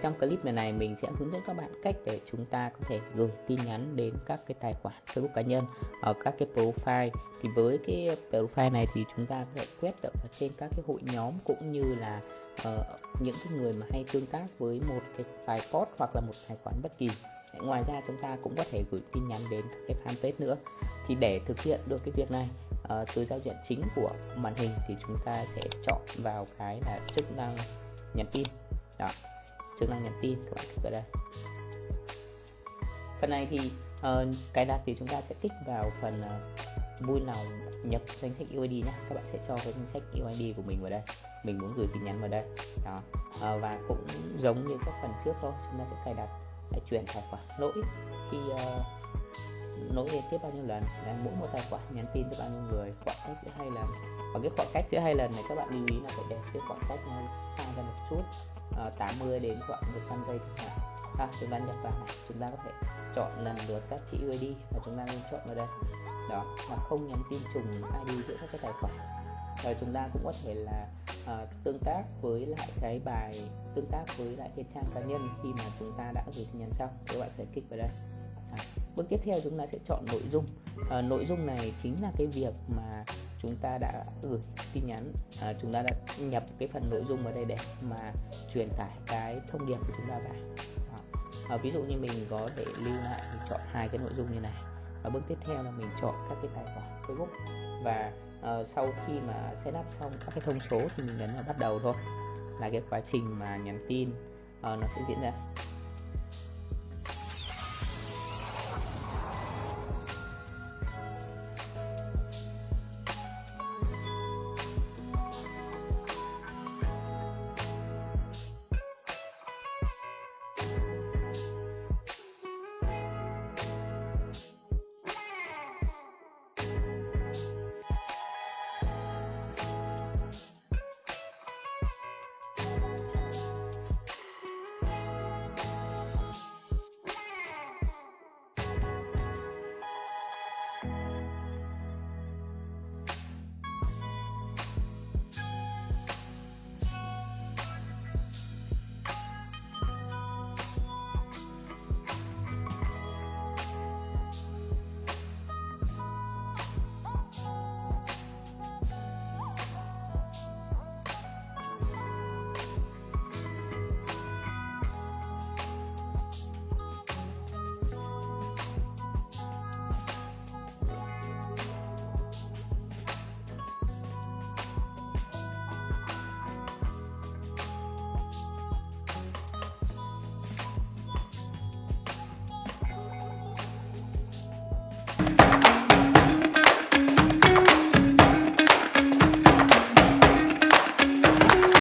trong clip này mình sẽ hướng dẫn các bạn cách để chúng ta có thể gửi tin nhắn đến các cái tài khoản Facebook cá nhân ở các cái profile. Thì với cái profile này thì chúng ta có thể quét được ở trên các cái hội nhóm, cũng như là những cái người mà hay tương tác với một cái bài post hoặc là một tài khoản bất kỳ. Ngoài ra chúng ta cũng có thể gửi tin nhắn đến các cái fanpage nữa. Thì để thực hiện được cái việc này, từ giao diện chính của màn hình thì chúng ta sẽ chọn vào cái là chức năng nhắn tin. Đó, chức năng nhắn tin, các bạn kích vào đây. Phần này thì cài đặt thì chúng ta sẽ kích vào phần vui lòng nhập danh sách UID nhé. Các bạn sẽ cho cái danh sách UID của mình vào đây, mình muốn gửi tin nhắn vào đây. Đó, và cũng giống như các phần trước thôi, chúng ta sẽ cài đặt để chuyển tài khoản lỗi khi nối liên tiếp bao nhiêu lần, mỗi một tài khoản nhắn tin với bao nhiêu người, khoảng cách giữa 2 lần. Và cái khoảng cách giữa 2 lần này các bạn lưu ý là phải để cái khoảng cách nó xa ra một chút, 80 đến khoảng 100 giây chẳng hạn. Chúng ta nhập vào này, chúng ta có thể chọn lần lượt các chữ UID và chúng ta nên chọn vào đây. Đó, là không nhắn tin trùng ID giữa các cái tài khoản. Rồi chúng ta cũng có thể là tương tác với lại cái bài, tương tác với lại cái trang cá nhân khi mà chúng ta đã gửi tin nhắn xong. Các bạn sẽ kích vào đây. Bước tiếp theo chúng ta sẽ chọn nội dung. Nội dung này chính là cái việc mà chúng ta đã gửi tin nhắn, chúng ta đã nhập cái phần nội dung vào đây để mà truyền tải cái thông điệp của chúng ta vào. Ví dụ như mình có thể lưu lại, mình chọn 2 cái nội dung như này. Và bước tiếp theo là mình chọn các cái tài khoản Facebook, và sau khi mà setup xong các cái thông số thì mình nhấn vào bắt đầu thôi, là cái quá trình mà nhắn tin nó sẽ diễn ra.